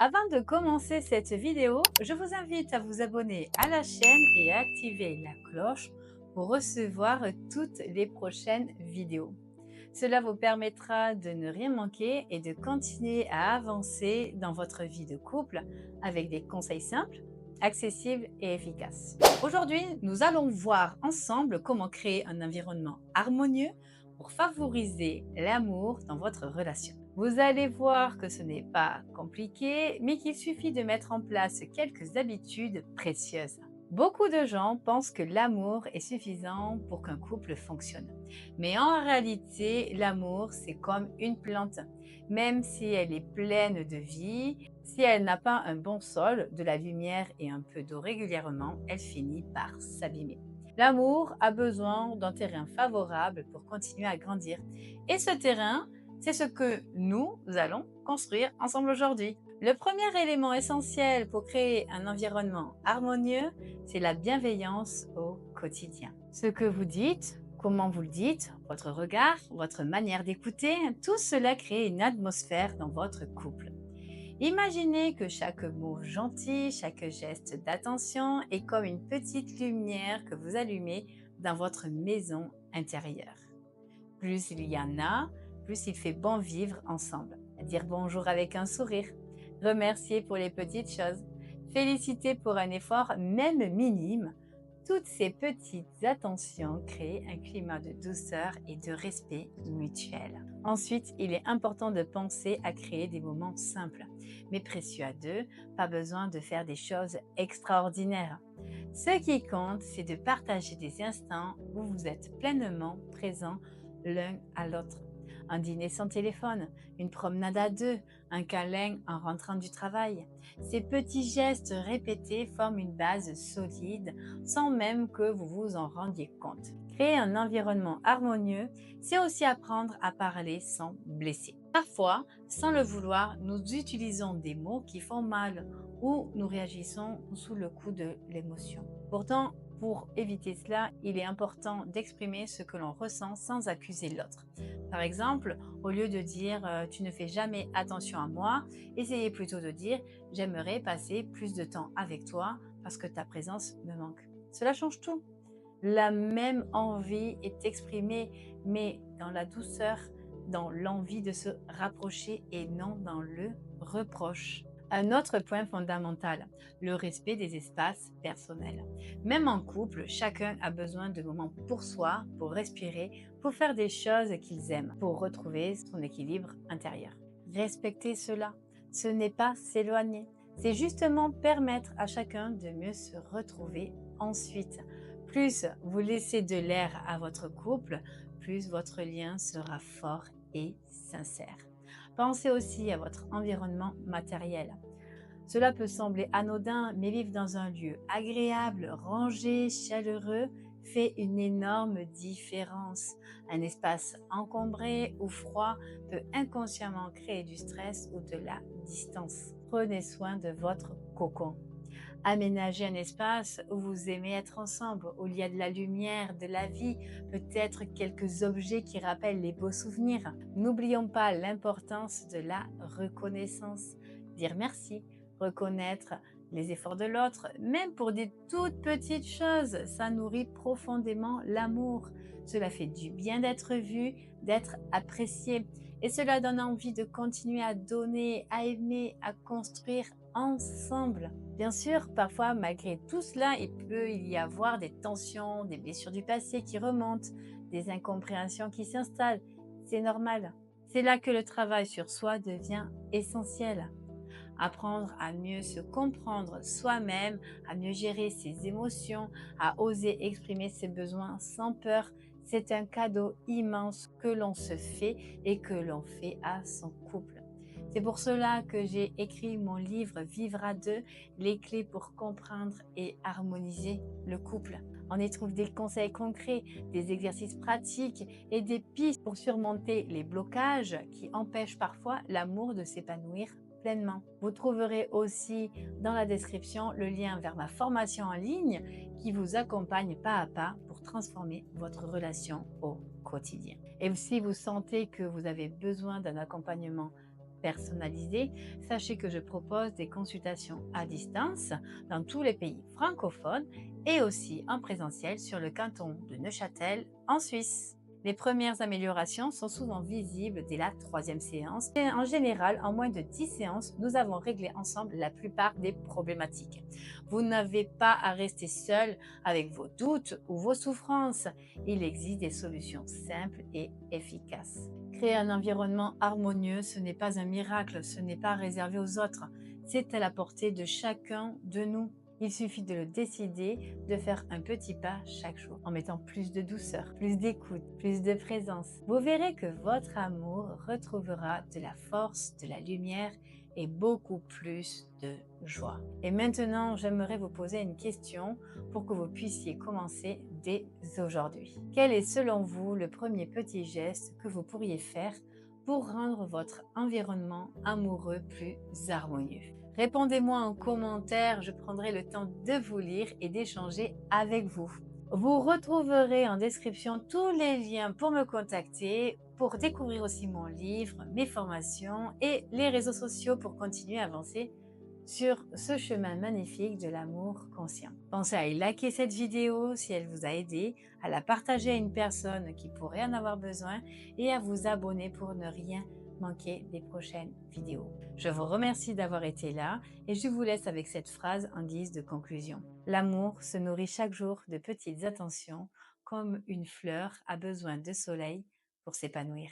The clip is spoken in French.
Avant de commencer cette vidéo, je vous invite à vous abonner à la chaîne et à activer la cloche pour recevoir toutes les prochaines vidéos. Cela vous permettra de ne rien manquer et de continuer à avancer dans votre vie de couple avec des conseils simples, accessibles et efficaces. Aujourd'hui, nous allons voir ensemble comment créer un environnement harmonieux pour favoriser l'amour dans votre relation. Vous allez voir que ce n'est pas compliqué, mais qu'il suffit de mettre en place quelques habitudes précieuses. Beaucoup de gens pensent que l'amour est suffisant pour qu'un couple fonctionne. Mais en réalité, l'amour, c'est comme une plante. Même si elle est pleine de vie, si elle n'a pas un bon sol, de la lumière et un peu d'eau régulièrement, elle finit par s'abîmer. L'amour a besoin d'un terrain favorable pour continuer à grandir. Et ce terrain, c'est ce que nous allons construire ensemble aujourd'hui. Le premier élément essentiel pour créer un environnement harmonieux, c'est la bienveillance au quotidien. Ce que vous dites, comment vous le dites, votre regard, votre manière d'écouter, tout cela crée une atmosphère dans votre couple. Imaginez que chaque mot gentil, chaque geste d'attention est comme une petite lumière que vous allumez dans votre maison intérieure. Plus il y en a, plus il fait bon vivre ensemble. Dire bonjour avec un sourire, remercier pour les petites choses, féliciter pour un effort même minime. Toutes ces petites attentions créent un climat de douceur et de respect mutuel. Ensuite, il est important de penser à créer des moments simples, mais précieux à deux, pas besoin de faire des choses extraordinaires. Ce qui compte, c'est de partager des instants où vous êtes pleinement présents l'un à l'autre. Un dîner sans téléphone, une promenade à deux, un câlin en rentrant du travail. Ces petits gestes répétés forment une base solide sans même que vous vous en rendiez compte. Créer un environnement harmonieux, c'est aussi apprendre à parler sans blesser. Parfois, sans le vouloir, nous utilisons des mots qui font mal ou nous réagissons sous le coup de l'émotion. Pourtant, pour éviter cela, il est important d'exprimer ce que l'on ressent sans accuser l'autre. Par exemple, au lieu de dire tu ne fais jamais attention à moi, essayez plutôt de dire j'aimerais passer plus de temps avec toi parce que ta présence me manque. Cela change tout. La même envie est exprimée, mais dans la douceur, dans l'envie de se rapprocher et non dans le reproche. Un autre point fondamental, le respect des espaces personnels. Même en couple, chacun a besoin de moments pour soi, pour respirer, pour faire des choses qu'ils aiment, pour retrouver son équilibre intérieur. Respecter cela, ce n'est pas s'éloigner, c'est justement permettre à chacun de mieux se retrouver ensuite. Plus vous laissez de l'air à votre couple, plus votre lien sera fort et sincère. Pensez aussi à votre environnement matériel. Cela peut sembler anodin, mais vivre dans un lieu agréable, rangé, chaleureux fait une énorme différence. Un espace encombré ou froid peut inconsciemment créer du stress ou de la distance. Prenez soin de votre cocon. Aménagez un espace où vous aimez être ensemble, où il y a de la lumière, de la vie, peut-être quelques objets qui rappellent les beaux souvenirs. N'oublions pas l'importance de la reconnaissance. Dire merci, reconnaître les efforts de l'autre, même pour des toutes petites choses, ça nourrit profondément l'amour. Cela fait du bien d'être vu, d'être apprécié. Et cela donne envie de continuer à donner, à aimer, à construire ensemble. Bien sûr, parfois, malgré tout cela, il peut y avoir des tensions, des blessures du passé qui remontent, des incompréhensions qui s'installent. C'est normal. C'est là que le travail sur soi devient essentiel. Apprendre à mieux se comprendre soi-même, à mieux gérer ses émotions, à oser exprimer ses besoins sans peur, c'est un cadeau immense que l'on se fait et que l'on fait à son couple. C'est pour cela que j'ai écrit mon livre Vivre à deux, les clés pour comprendre et harmoniser le couple. On y trouve des conseils concrets, des exercices pratiques et des pistes pour surmonter les blocages qui empêchent parfois l'amour de s'épanouir pleinement. Vous trouverez aussi dans la description le lien vers ma formation en ligne qui vous accompagne pas à pas pour transformer votre relation au quotidien. Et si vous sentez que vous avez besoin d'un accompagnement personnalisé, sachez que je propose des consultations à distance dans tous les pays francophones et aussi en présentiel sur le canton de Neuchâtel en Suisse. Les premières améliorations sont souvent visibles dès la troisième séance. Et en général, en moins de 10 séances, nous avons réglé ensemble la plupart des problématiques. Vous n'avez pas à rester seul avec vos doutes ou vos souffrances. Il existe des solutions simples et efficaces. Créer un environnement harmonieux, ce n'est pas un miracle, ce n'est pas réservé aux autres. C'est à la portée de chacun de nous. Il suffit de le décider, de faire un petit pas chaque jour, en mettant plus de douceur, plus d'écoute, plus de présence. Vous verrez que votre amour retrouvera de la force, de la lumière et beaucoup plus de joie. Et maintenant, j'aimerais vous poser une question pour que vous puissiez commencer dès aujourd'hui. Quel est selon vous le premier petit geste que vous pourriez faire pour rendre votre environnement amoureux plus harmonieux? Répondez-moi en commentaire, je prendrai le temps de vous lire et d'échanger avec vous. Vous retrouverez en description tous les liens pour me contacter, pour découvrir aussi mon livre, mes formations et les réseaux sociaux pour continuer à avancer sur ce chemin magnifique de l'amour conscient. Pensez à liker cette vidéo si elle vous a aidé, à la partager à une personne qui pourrait en avoir besoin et à vous abonner pour ne rien manquer des prochaines vidéos. Je vous remercie d'avoir été là et je vous laisse avec cette phrase en guise de conclusion. L'amour se nourrit chaque jour de petites attentions comme une fleur a besoin de soleil pour s'épanouir.